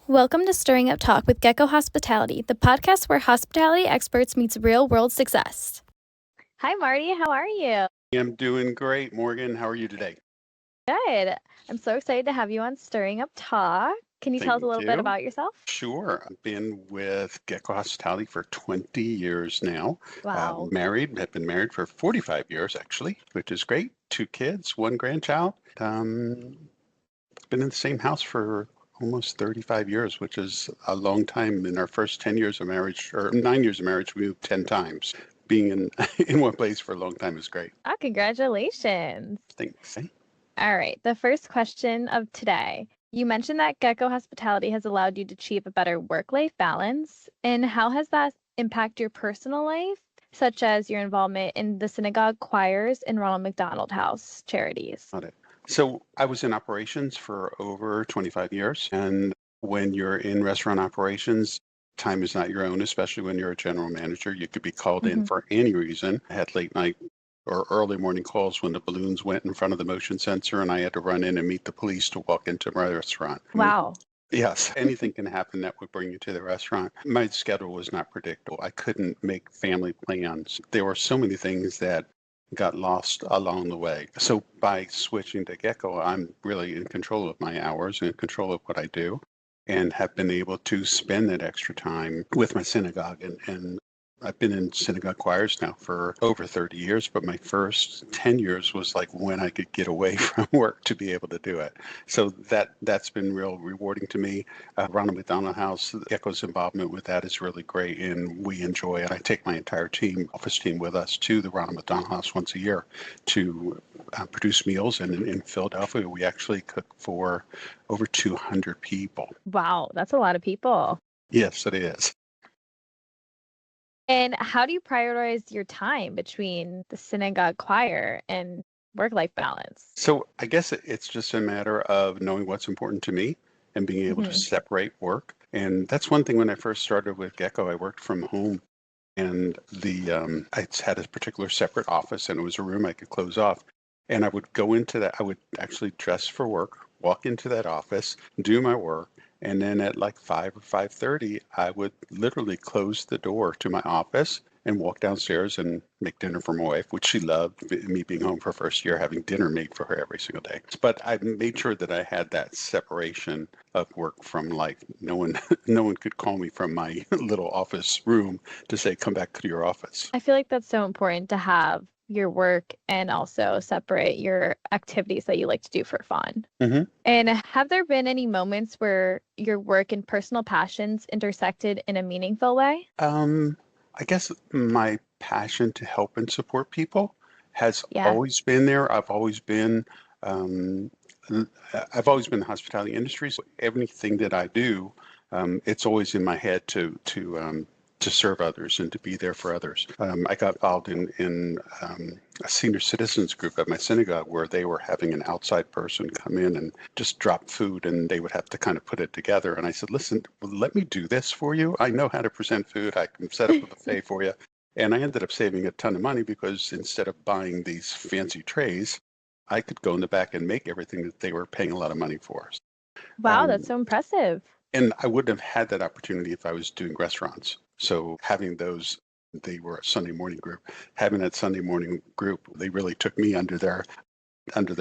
Welcome to Stirring Up Talk with Gecko Hospitality, the podcast where hospitality experts meets real-world success. Hi, Marty. How are you? I'm doing great. Morgan, how are you today? Good. I'm so excited to have you on Stirring Up Talk. Can you tell us a Thank little bit you. about yourself? Sure. I've been with Gecko Hospitality for 20 years now. Wow. Have been married for 45 years, actually, which is great. 2 kids, 1 grandchild. Been in the same house for almost 35 years, which is a long time. In our first 10 years of marriage, or 9 years of marriage, we moved 10 times. Being in, in one place for a long time is great. Oh, congratulations. Thanks. All right. The first question of today. You mentioned that Gecko Hospitality has allowed you to achieve a better work-life balance. And how has that impacted your personal life, such as your involvement in the synagogue choirs and Ronald McDonald House charities? Got it. So I was in operations for over 25 years. And when you're in restaurant operations, time is not your own, especially when you're a general manager. You could be called in for any reason. I had late night or early morning calls when the balloons went in front of the motion sensor and I had to run in and meet the police to walk into my restaurant. Wow. Yes, anything can happen that would bring you to the restaurant. My schedule was not predictable. I couldn't make family plans. There were so many things that got lost along the way. So by switching to Gecko, I'm really in control of my hours and in control of what I do and have been able to spend that extra time with my synagogue. And I've been in synagogue choirs now for over 30 years, but my first 10 years was like when I could get away from work to be able to do it. So that's been real rewarding to me. Ronald McDonald House, Gecko's involvement with that is really great, and we enjoy it. I take my entire team, office team, with us to the Ronald McDonald House once a year to produce meals. And in Philadelphia, we actually cook for over 200 people. Wow. That's a lot of people. Yes, it is. And how do you prioritize your time between the synagogue choir and work-life balance? So I guess it's just a matter of knowing what's important to me and being able to separate work. And that's one thing when I first started with Gecko, I worked from home and I had a particular separate office and it was a room I could close off. And I would go into that, I would actually dress for work, walk into that office, do my work, and then at like 5 or 5:30, I would literally close the door to my office and walk downstairs and make dinner for my wife, which she loved, me being home for first year, having dinner made for her every single day. But I made sure that I had that separation of work from life. No one, no one could call me from my little office room to say, come back to your office. I feel like that's so important to have your work and also separate your activities that you like to do for fun. And have there been any moments where your work and personal passions intersected in a meaningful way? I guess my passion to help and support people has Yeah. always been there. Um, I've always been in the hospitality industry. So everything that I do, it's always in my head to serve others and to be there for others. I got involved in a senior citizens group at my synagogue where they were having an outside person come in and just drop food and they would have to kind of put it together. And I said, listen, let me do this for you. I know how to present food. I can set up a buffet for you. And I ended up saving a ton of money because instead of buying these fancy trays, I could go in the back and make everything that they were paying a lot of money for. Wow, that's so impressive. And I wouldn't have had that opportunity if I was doing restaurants. So having those, they were a Sunday morning group. Having that Sunday morning group, they really took me under their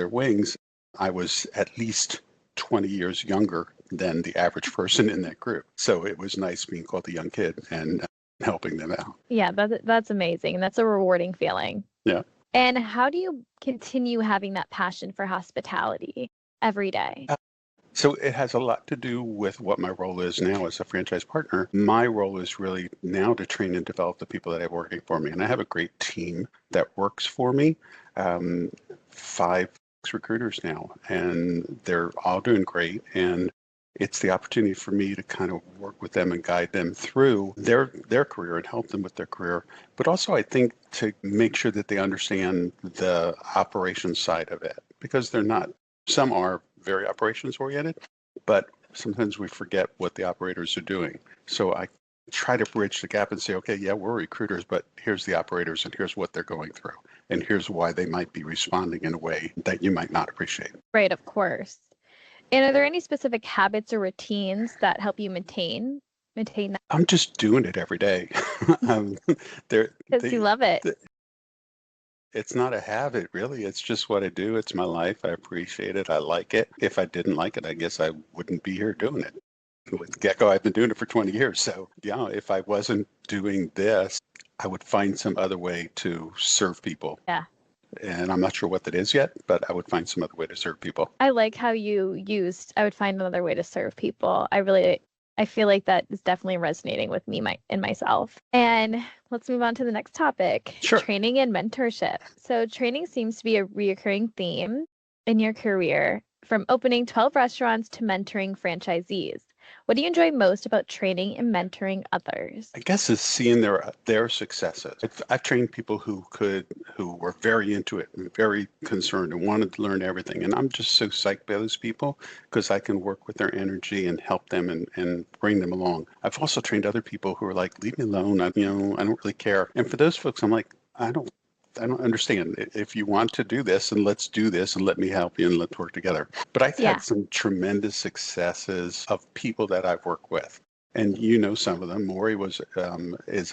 wings. I was at least 20 years younger than the average person in that group. So it was nice being called the young kid and helping them out. Yeah, that's amazing. And that's a rewarding feeling. Yeah. And how do you continue having that passion for hospitality every day? So it has a lot to do with what my role is now as a franchise partner. My role is really now to train and develop the people that I have working for me. And I have a great team that works for me, 5 recruiters now, and they're all doing great. And it's the opportunity for me to kind of work with them and guide them through their career and help them with their career. But also, I think to make sure that they understand the operations side of it, because some are very operations oriented, but sometimes we forget what the operators are doing. So I try to bridge the gap and say, okay, yeah, we're recruiters, but here's the operators and here's what they're going through. And here's why they might be responding in a way that you might not appreciate. Right, of course. And are there any specific habits or routines that help you maintain that? I'm just doing it every day. um, there, Because you they, love it. it's not a habit, really. It's just what I do. It's my life. I appreciate it. I like it. If I didn't like it, I guess I wouldn't be here doing it. With Gecko, I've been doing it for 20 years. So, yeah, if I wasn't doing this, I would find some other way to serve people. Yeah. And I'm not sure what that is yet, but I would find some other way to serve people. I like how you used, I would find another way to serve people. I feel like that is definitely resonating with me and myself. And let's move on to the next topic, Sure. training and mentorship. So training seems to be a reoccurring theme in your career, from opening 12 restaurants to mentoring franchisees. What do you enjoy most about training and mentoring others? I guess is seeing their successes. I've trained people who were very into it and very concerned and wanted to learn everything. And I'm just so psyched by those people because I can work with their energy and help them and bring them along. I've also trained other people who are like, leave me alone. I don't really care. And for those folks, I'm like, I don't understand. If you want to do this, and let's do this, and let me help you, and let's work together. But I've Yeah. had some tremendous successes of people that I've worked with, and you know some of them. Maury is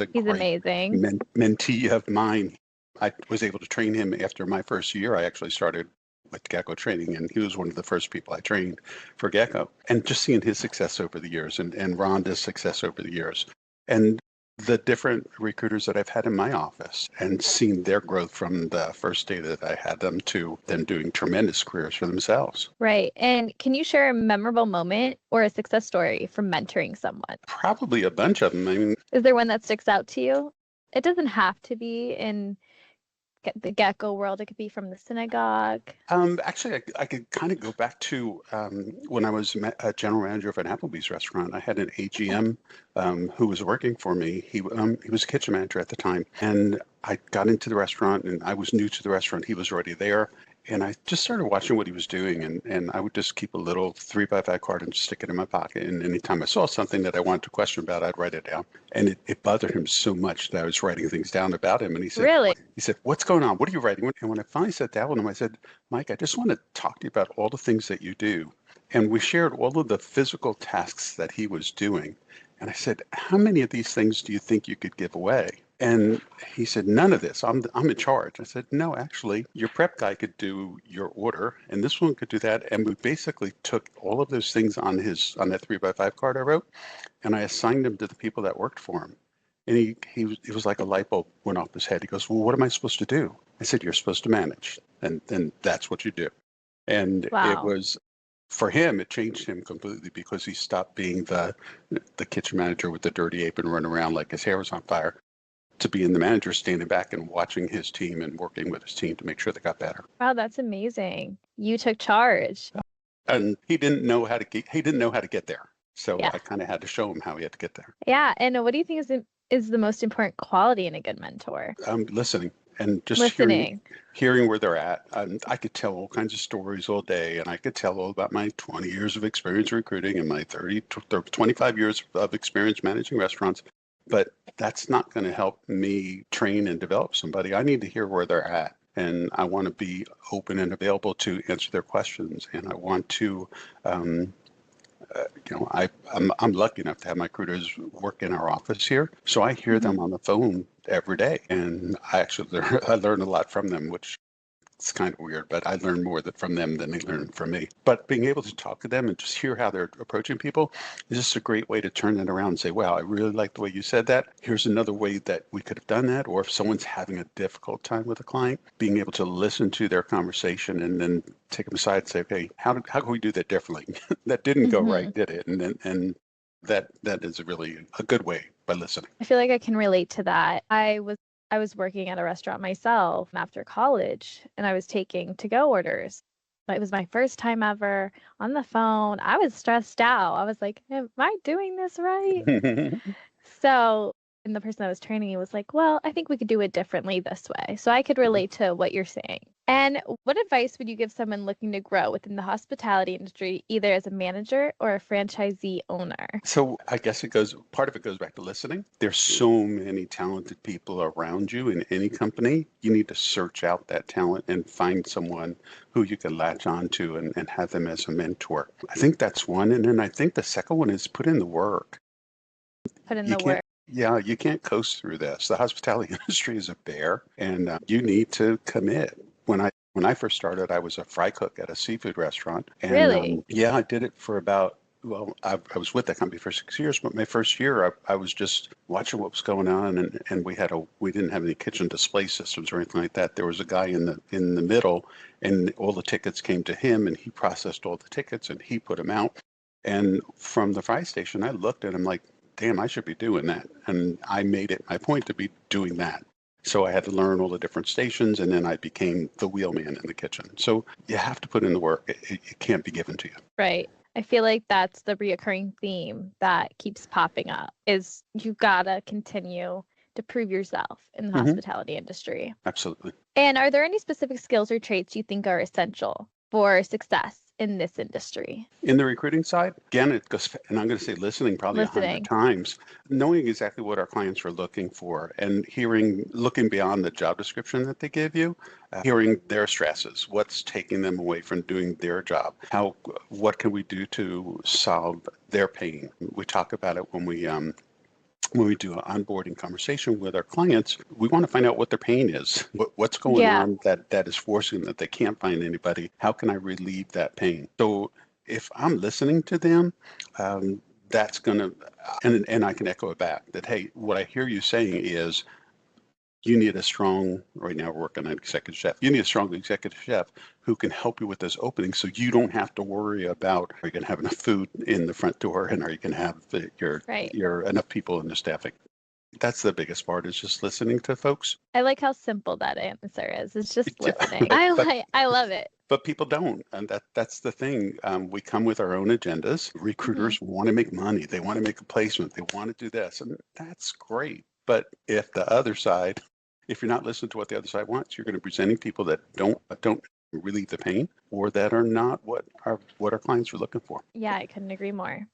a He's great amazing. mentee of mine. I was able to train him after my first year. I actually started with Gecko training, and he was one of the first people I trained for Gecko. And just seeing his success over the years, and Rhonda's success over the years, and the different recruiters that I've had in my office and seen their growth from the first day that I had them to them doing tremendous careers for themselves. Right. And can you share a memorable moment or a success story from mentoring someone? Probably a bunch of them. I mean, Is there one that sticks out to you? It doesn't have to be in the Gecko world. It could be from the synagogue. Actually, I could kind of go back to when I was a general manager of an Applebee's restaurant. I had an AGM who was working for me. He was a kitchen manager at the time, and I got into the restaurant, and I was new to the restaurant. He was already there, and I just started watching what he was doing, and I would just keep a little 3x5 card and stick it in my pocket. And anytime I saw something that I wanted to question about, I'd write it down. And it bothered him so much that I was writing things down about him. And he said, Really? He said, what's going on? What are you writing? And when I finally sat down with him, I said, Mike, I just want to talk to you about all the things that you do. And we shared all of the physical tasks that he was doing. And I said, how many of these things do you think you could give away? And he said, none of this. I'm in charge. I said, no, actually, your prep guy could do your order, and this one could do that. And we basically took all of those things on that 3x5 card I wrote, and I assigned them to the people that worked for him. And he was like a light bulb went off his head. He goes, well, what am I supposed to do? I said, you're supposed to manage, and that's what you do. And Wow. it was, for him, it changed him completely because he stopped being the kitchen manager with the dirty apron running around like his hair was on fire, to being the manager standing back and watching his team and working with his team to make sure they got better. Wow, that's amazing. You took charge. And he didn't know how to get there. So Yeah. I kind of had to show him how he had to get there. Yeah. And what do you think is the most important quality in a good mentor? Listening and just Listening. hearing where they're at. I could tell all kinds of stories all day, and I could tell all about my 20 years of experience recruiting and my 25 years of experience managing restaurants. But that's not going to help me train and develop somebody. I need to hear where they're at, and I want to be open and available to answer their questions. And I want to, I'm lucky enough to have my recruiters work in our office here, so I hear them on the phone every day, and I learn a lot from them, which it's kind of weird, but I learn more from them than they learn from me. But being able to talk to them and just hear how they're approaching people is just a great way to turn it around and say, wow, I really like the way you said that. Here's another way that we could have done that. Or if someone's having a difficult time with a client, being able to listen to their conversation and then take them aside and say, okay, how can we do that differently? That didn't go right, did it? And that is really a good way by listening. I feel like I can relate to that. I was working at a restaurant myself after college, and I was taking to-go orders. It was my first time ever on the phone. I was stressed out. I was like, am I doing this right? So, and the person that was training me was like, well, I think we could do it differently this way. So I could relate to what you're saying. And what advice would you give someone looking to grow within the hospitality industry, either as a manager or a franchisee owner? So I guess part of it goes back to listening. There's so many talented people around you in any company. You need to search out that talent and find someone who you can latch on to and have them as a mentor. I think that's one. And then I think the second one is put in the work. Put in You the can't, work. yeah, you can't coast through this. The hospitality industry is a bear, and you need to commit. When I first started, I was a fry cook at a seafood restaurant, and Really? yeah, I did it for about. Well, I was with that company for 6 years, but my first year, I was just watching what was going on, and we didn't have any kitchen display systems or anything like that. There was a guy in the middle, and all the tickets came to him, and he processed all the tickets, and he put them out. And from the fry station, I looked at him like, damn, I should be doing that. And I made it my point to be doing that. So I had to learn all the different stations, and then I became the wheelman in the kitchen. So you have to put in the work. It can't be given to you. Right. I feel like that's the reoccurring theme that keeps popping up is you gotta continue to prove yourself in the Hmm. hospitality industry. Absolutely. And are there any specific skills or traits you think are essential for success in this industry? In the recruiting side, again, it goes, and I'm going to say listening probably 100 Listening. times, knowing exactly what our clients are looking for and looking beyond the job description that they give you, hearing their stresses, what's taking them away from doing their job, what can we do to solve their pain. We talk about it when we do an onboarding conversation with our clients. We want to find out what their pain is, what's going Yeah. on that is forcing that they can't find anybody. How can I relieve that pain? So if I'm listening to them, that's going to, and I can echo it back that, hey, what I hear you saying is you need a strong, right now we're working on executive chef. You need a strong executive chef who can help you with those openings so you don't have to worry about are you going to have enough food in the front door and are you going to have Right. your enough people in the staffing. That's the biggest part is just listening to folks. I like how simple that answer is. It's just Yeah, listening. but I love it. but people don't, and that's the thing. We come with our own agendas. Mhm. Recruiters want to make money. They want to make a placement. They want to do this, and that's great. But if you're not listening to what the other side wants, you're going to be presenting people that don't relieve the pain or that are not what our clients are looking for. Yeah, I couldn't agree more.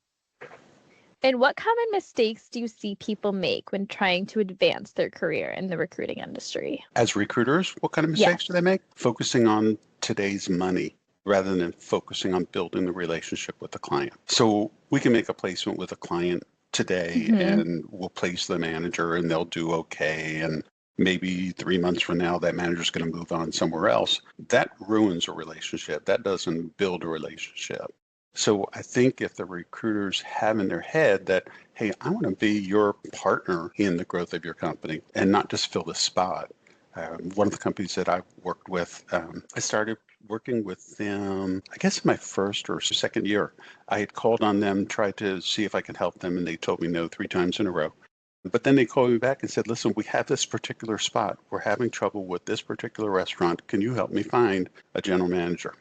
And what common mistakes do you see people make when trying to advance their career in the recruiting industry? As recruiters, what kind of mistakes do they make? Focusing on today's money rather than focusing on building the relationship with the client. So we can make a placement with a client today Mhm. and we'll place the manager and they'll do okay. And maybe 3 months from now, that manager's going to move on somewhere else. That ruins a relationship. That doesn't build a relationship. So I think if the recruiters have in their head that, hey, I want to be your partner in the growth of your company and not just fill the spot. One of the companies that I worked with, I started working with them, I guess in my first or second year. I had called on them, tried to see if I could help them, and they told me no 3 times in a row. But then they called me back and said, listen, we have this particular spot. We're having trouble with this particular restaurant. Can you help me find a general manager?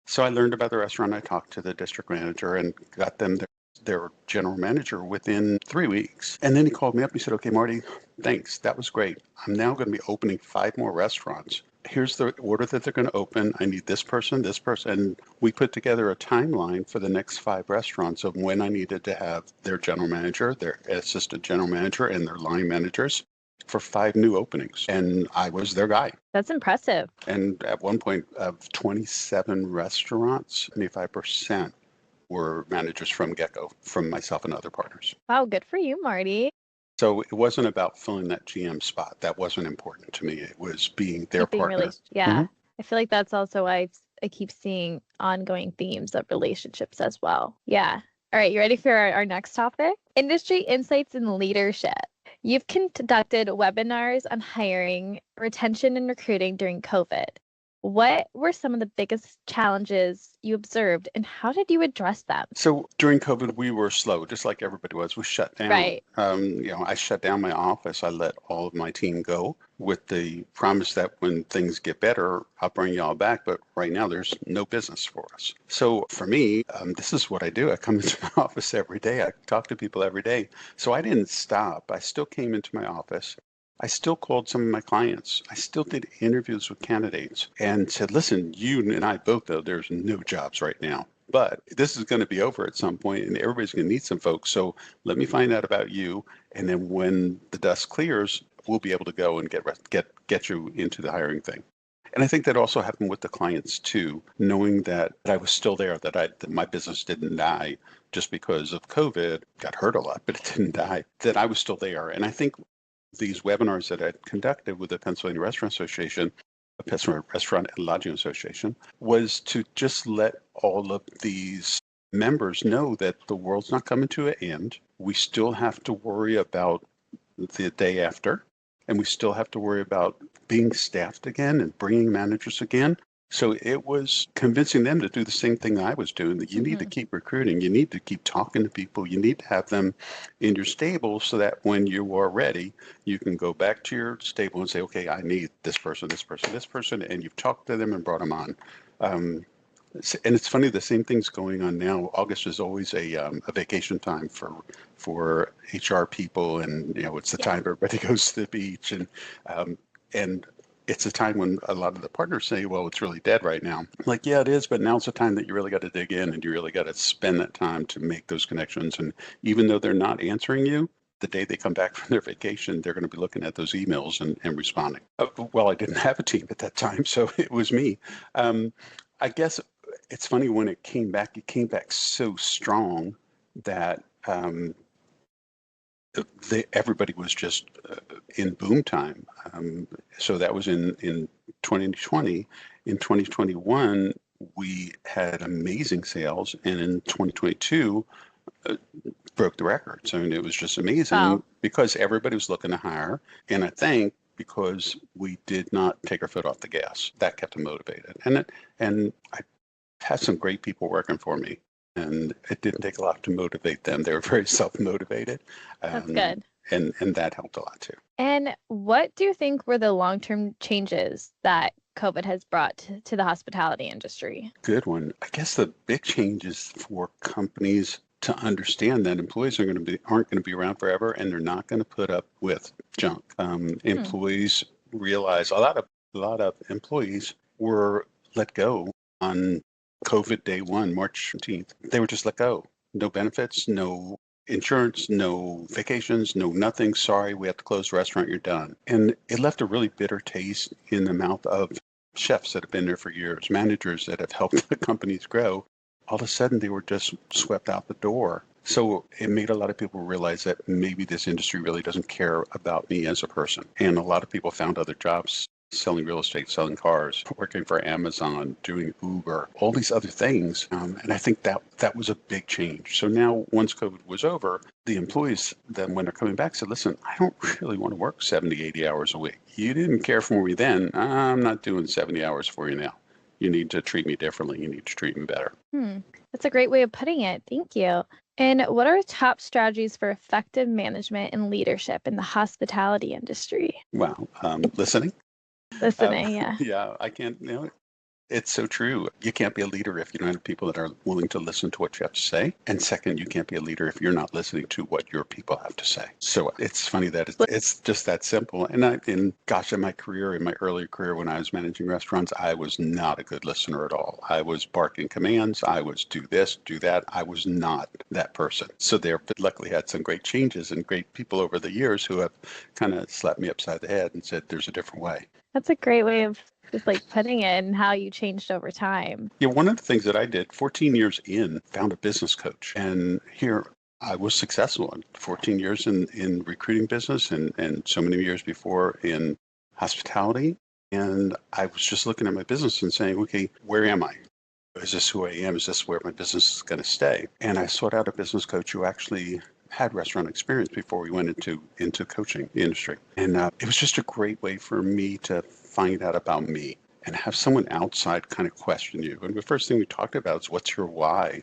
So I learned about the restaurant. I talked to the district manager and got them their general manager within 3 weeks. And then he called me up. He said, okay, Marty, thanks. That was great. I'm now going to be opening 5 more restaurants. Here's the order that they're going to open. I need this person, this person. And we put together a timeline for the next 5 restaurants of when I needed to have their general manager, their assistant general manager, and their line managers for 5 new openings. And I was their guy. That's impressive. And at one point of 27 restaurants, 75% were managers from get-go, from myself and other partners. Wow, good for you, Marty. So it wasn't about filling that GM spot. That wasn't important to me. It was being their Keeping partner. Yeah. I feel like that's also why I keep seeing ongoing themes of relationships as well. Yeah. All right, you ready for our next topic? Industry insights and leadership. You've conducted webinars on hiring, retention, and recruiting during COVID. What were some of the biggest challenges you observed and how did you address them? So during COVID, we were slow, just like everybody was. We shut down. Right. I shut down my office. I let all of my team go with the promise that when things get better, I'll bring y'all back. But right now, there's no business for us. So for me, this is what I do. I come into my office every day. I talk to people every day. So I didn't stop. I still came into my office. I still called some of my clients. I still did interviews with candidates and said, listen, you and I both know there's no jobs right now, but this is going to be over at some point and everybody's going to need some folks. So let me find out about you. And then when the dust clears, we'll be able to go and get you into the hiring thing. And I think that also happened with the clients too, knowing that I was still there, that my business didn't die just because of COVID, got hurt a lot, but it didn't die, that I was still there. And I think these webinars that I conducted with the Pennsylvania Restaurant Association, the Pennsylvania Restaurant and Lodging Association, was to just let all of these members know that the world's not coming to an end. We still have to worry about the day after, and we still have to worry about being staffed again and bringing managers again. So it was convincing them to do the same thing I was doing, that you need to keep recruiting, you need to keep talking to people, you need to have them in your stable so that when you are ready, you can go back to your stable and say, okay, I need this person, this person, this person, and you've talked to them and brought them on. And it's funny, the same thing's going on now. August is always a vacation time for HR people, and it's the time everybody goes to the beach, and it's a time when a lot of the partners say, well, it's really dead right now. Like, yeah, it is, but now's the time that you really got to dig in and you really got to spend that time to make those connections. And even though they're not answering you, the day they come back from their vacation, they're going to be looking at those emails and responding. Well, I didn't have a team at that time, so it was me. I guess it's funny, when it came back so strong that everybody was just in boom time. So that was in 2020. In 2021, we had amazing sales, and in 2022, broke the records. I mean, it was just amazing because everybody was looking to hire, and I think because we did not take our foot off the gas, that kept them motivated. And I had some great people working for me, and it didn't take a lot to motivate them. They were very self-motivated. That's good. And that helped a lot too. And what do you think were the long-term changes that COVID has brought to the hospitality industry? Good one. I guess the big change is for companies to understand that employees aren't going to be around forever, and they're not going to put up with junk. Employees realize a lot of employees were let go on COVID day one, March 17th. They were just let go. No benefits, no insurance, no vacations, no nothing. Sorry, we have to close the restaurant, you're done. And it left a really bitter taste in the mouth of chefs that have been there for years, managers that have helped the companies grow. All of a sudden, they were just swept out the door. So it made a lot of people realize that maybe this industry really doesn't care about me as a person. And a lot of people found other jobs, selling real estate, selling cars, working for Amazon, doing Uber, all these other things. And I think that was a big change. So now, once COVID was over, the employees then, when they're coming back, said, listen, I don't really want to work 70, 80 hours a week. You didn't care for me then. I'm not doing 70 hours for you now. You need to treat me differently. You need to treat me better. That's a great way of putting it. Thank you. And what are top strategies for effective management and leadership in the hospitality industry? Wow. Listening. Yeah. Yeah, I can't, it's so true. You can't be a leader if you don't have people that are willing to listen to what you have to say. And second, you can't be a leader if you're not listening to what your people have to say. So it's funny that it's just that simple. And in my career, in my earlier career, when I was managing restaurants, I was not a good listener at all. I was barking commands. I was do this, do that. I was not that person. So luckily had some great changes and great people over the years who have kind of slapped me upside the head and said, there's a different way. That's a great way of just putting it and how you changed over time. Yeah, one of the things that I did 14 years in, found a business coach. And here I was successful. 14 years in recruiting business and so many years before in hospitality. And I was just looking at my business and saying, okay, where am I? Is this who I am? Is this where my business is going to stay? And I sought out a business coach who actually had restaurant experience before we went into coaching the industry. And it was just a great way for me to find out about me and have someone outside kind of question you. And the first thing we talked about is, what's your why?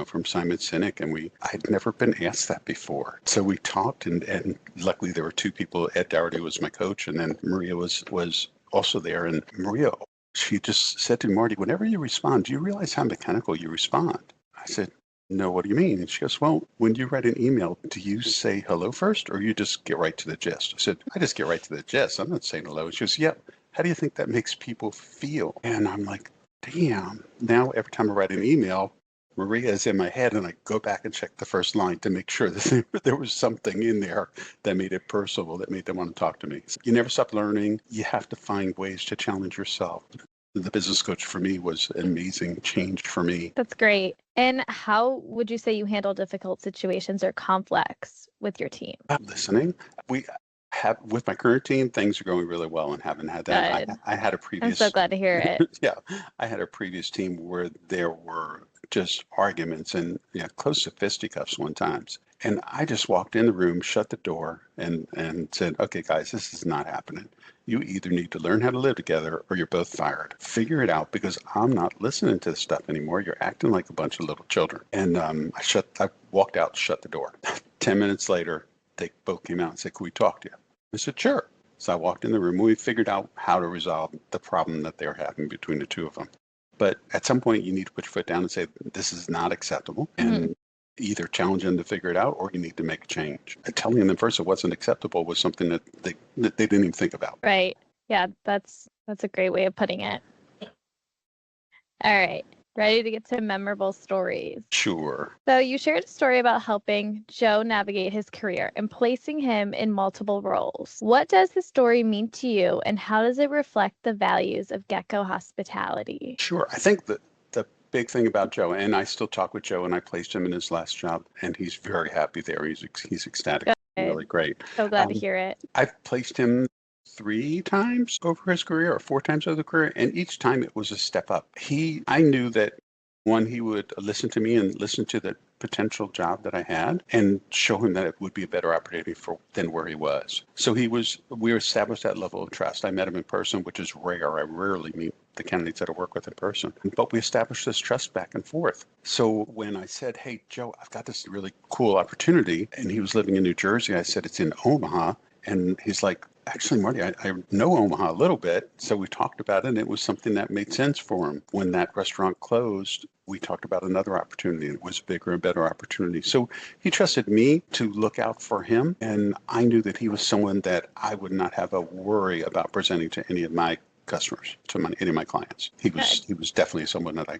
From Simon Sinek. And I'd never been asked that before. So we talked, and luckily there were two people. Ed Dougherty was my coach, and then Maria was also there. And Maria, she just said to me, Marty, whenever you respond, do you realize how mechanical you respond? I said, No, what do you mean? And she goes, well, when you write an email, do you say hello first or you just get right to the gist? I said, I just get right to the gist. I'm not saying hello. She goes, yeah. How do you think that makes people feel? And I'm like, damn. Now, every time I write an email, Maria is in my head and I go back and check the first line to make sure that there was something in there that made it personable, that made them want to talk to me. You never stop learning. You have to find ways to challenge yourself. The business coach for me was an amazing change for me. That's great. And how would you say you handle difficult situations or conflicts with your team? Listening. We have, with my current team, things are going really well and haven't had that. Good. I had a I'm previous, so glad to hear it. yeah, I had a previous team where there were just arguments and close to fisticuffs one times. And I just walked in the room, shut the door, and said, okay, guys, this is not happening. You either need to learn how to live together or you're both fired. Figure it out because I'm not listening to this stuff anymore. You're acting like a bunch of little children. And I walked out, shut the door. 10 minutes later, they both came out and said, can we talk to you? I said, sure. So I walked in the room and we figured out how to resolve the problem that they were having between the two of them. But at some point, you need to put your foot down and say, this is not acceptable. And either challenge them to figure it out or you need to make a change. Telling them first it wasn't acceptable was something that they didn't even think about. Right. Yeah, that's a great way of putting it. All right. Ready to get to memorable stories? Sure. So you shared a story about helping Joe navigate his career and placing him in multiple roles. What does the story mean to you and how does it reflect the values of Gecko Hospitality? Sure. I think that the big thing about Joe, and I still talk with Joe, and I placed him in his last job, and he's very happy there. He's ecstatic. Good. Really great. So glad to hear it. I've placed him 3 times over his career or 4 times over the career, and each time it was a step up. I knew that one, he would listen to me and listen to the potential job that I had and show him that it would be a better opportunity than where he was. So we established that level of trust. I met him in person, which is rare. I rarely meet the candidates that I work with in person, but we established this trust back and forth. So when I said, hey, Joe, I've got this really cool opportunity, and he was living in New Jersey, I said, it's in Omaha. And he's like, actually, Marty, I know Omaha a little bit. So we talked about it, and it was something that made sense for him. When that restaurant closed, we talked about another opportunity. It was a bigger and better opportunity. So he trusted me to look out for him. And I knew that he was someone that I would not have a worry about presenting to any of my customers, any of my clients. He was definitely someone that I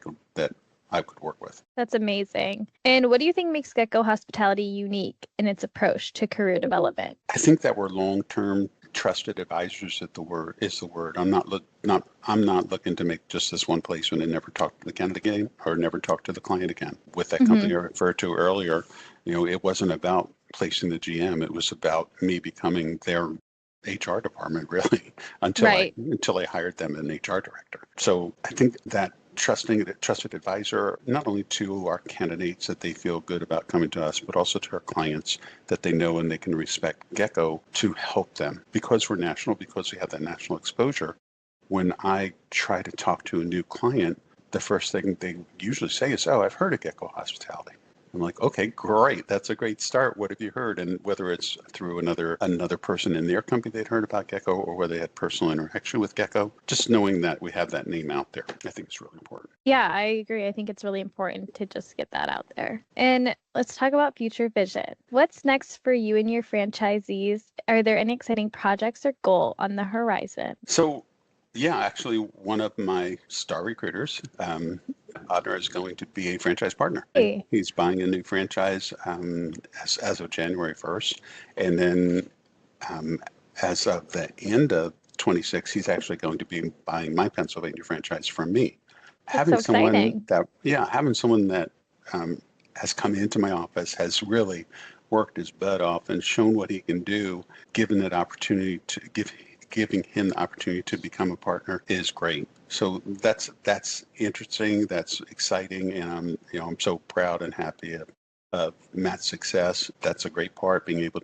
could work with. That's amazing. And what do you think makes Gecko Hospitality unique in its approach to career development? I think that we're long-term trusted advisors is the word. I'm not looking to make just this one placement and never talk to the candidate again or never talk to the client again. With that company I referred to earlier, it wasn't about placing the GM. It was about me becoming their HR department, really, until I hired them an HR director. So I think that trusted advisor, not only to our candidates that they feel good about coming to us, but also to our clients that they know and they can respect Gecko to help them. Because we're national, because we have that national exposure, when I try to talk to a new client, the first thing they usually say is, oh, I've heard of Gecko Hospitality. I'm like, okay, great. That's a great start. What have you heard? And whether it's through another person in their company they'd heard about Gecko or whether they had personal interaction with Gecko, just knowing that we have that name out there, I think is really important. Yeah, I agree. I think it's really important to just get that out there. And let's talk about future vision. What's next for you and your franchisees? Are there any exciting projects or goal on the horizon? So, yeah, actually, one of my star recruiters, Adner, is going to be a franchise partner. Hey. He's buying a new franchise as of January 1st. And then as of the end of 26, he's actually going to be buying my Pennsylvania franchise from me. That's so exciting. Having someone that has come into my office, has really worked his butt off and shown what he can do, giving him the opportunity to become a partner is great. So that's interesting. That's exciting, and I'm so proud and happy of Matt's success. That's a great part. Being able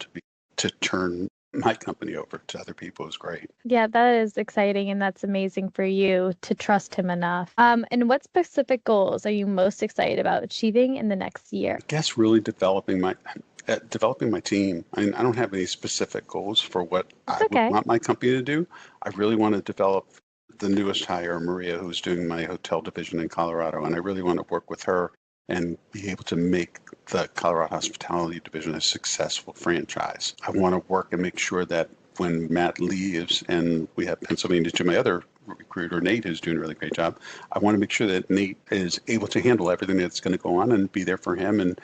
to turn my company over to other people is great. Yeah, that is exciting, and that's amazing for you to trust him enough. And what specific goals are you most excited about achieving in the next year? I guess really developing my team. I mean, I don't have any specific goals for what I would want my company to do. I really want to develop the newest hire, Maria, who's doing my hotel division in Colorado, and I really want to work with her and be able to make the Colorado Hospitality Division a successful franchise. I want to work and make sure that when Matt leaves and we have Pennsylvania to my other recruiter, Nate, who's doing a really great job, I want to make sure that Nate is able to handle everything that's going to go on and be there for him and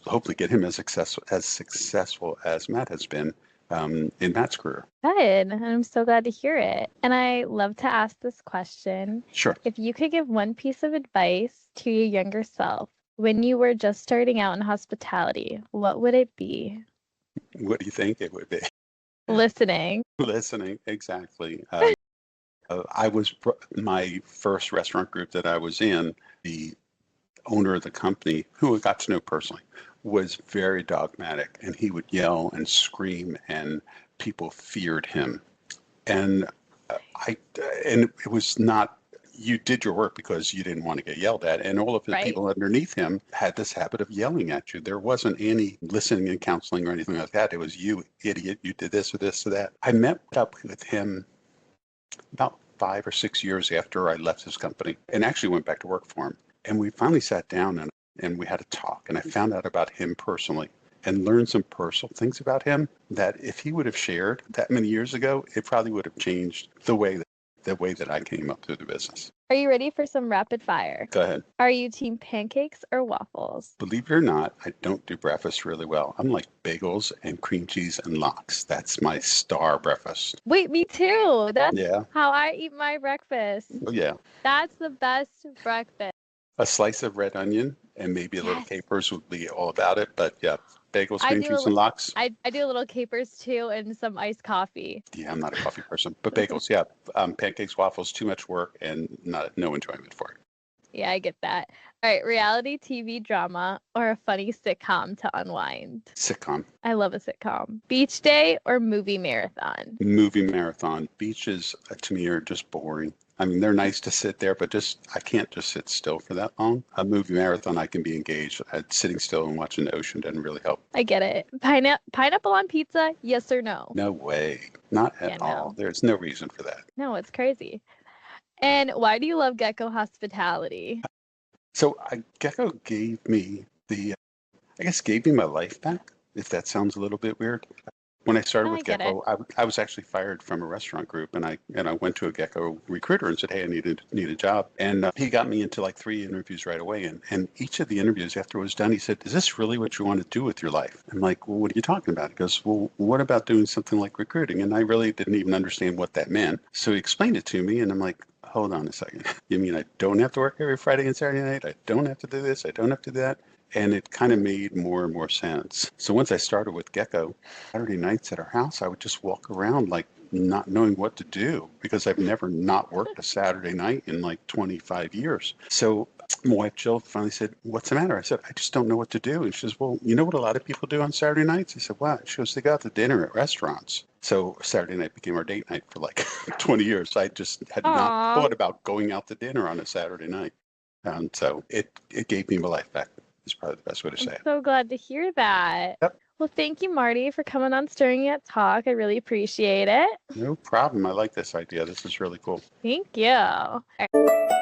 hopefully get him as successful as Matt has been in Matt's career. Good. I'm so glad to hear it. And I love to ask this question. Sure. If you could give one piece of advice to your younger self when you were just starting out in hospitality, what would it be? What do you think it would be? Listening. Listening, exactly. My first restaurant group that I was in, the owner of the company, who I got to know personally, was very dogmatic, and he would yell and scream, and people feared him. And it was not, you did your work because you didn't want to get yelled at, and all of the Right. people underneath him had this habit of yelling at you. There wasn't any listening and counseling or anything like that. It was, you idiot, you did this or this or that. I met up with him about 5 or 6 years after I left his company and actually went back to work for him. And we finally sat down and we had a talk, and I found out about him personally and learned some personal things about him that if he would have shared that many years ago, it probably would have changed the way that I came up through the business. Are you ready for some rapid fire? Go ahead. Are you team pancakes or waffles? Believe it or not, I don't do breakfast really well. I'm like bagels and cream cheese and lox. That's my star breakfast. Wait, me too. That's Yeah. how I eat my breakfast. Oh, yeah. That's the best breakfast. A slice of red onion and maybe a little Yes. capers would be all about it. But yeah, bagels, I cream do cheese, and lox. I do a little capers too and some iced coffee. Yeah, I'm not a coffee person, but bagels, yeah. Pancakes, waffles, too much work and no enjoyment for it. Yeah, I get that. All right, reality TV drama or a funny sitcom to unwind? Sitcom. I love a sitcom. Beach day or movie marathon? Movie marathon. Beaches to me are just boring. I mean, they're nice to sit there, but I can't just sit still for that long. A movie marathon, I can be engaged. Sitting still and watching the ocean doesn't really help. I get it. Pineapple on pizza, yes or no? No way. Not at Yeah, all. no. There's no reason for that. No, it's crazy. And why do you love Gecko Hospitality? So Gecko gave me gave me my life back, if that sounds a little bit weird. When I started No, with I get Gecko, I was actually fired from a restaurant group, and I went to a Gecko recruiter and said, "Hey, I need a job." And he got me into like 3 interviews right away. And each of the interviews after it was done, he said, "Is this really what you want to do with your life?" I'm like, "Well, what are you talking about?" He goes, "Well, what about doing something like recruiting?" And I really didn't even understand what that meant. So he explained it to me, and I'm like, hold on a second. You mean I don't have to work every Friday and Saturday night? I don't have to do this. I don't have to do that. And it kind of made more and more sense. So once I started with Gecko, Saturday nights at our house, I would just walk around like not knowing what to do because I've never not worked a Saturday night in like 25 years. So my wife Jill finally said, "What's the matter?" I said, "I just don't know what to do." And she says, "Well, you know what a lot of people do on Saturday nights?" I said, "What?" She goes, "They go out to dinner at restaurants." So Saturday night became our date night for like 20 years. I just had not thought about going out to dinner on a Saturday night. So it gave me my life back. Is probably the best way to say I'm it. so glad to hear that. Yep. Well, thank you, Marty, for coming on Stirring Yet Talk. I really appreciate it. No problem. I like this idea. This is really cool. Thank you. All right.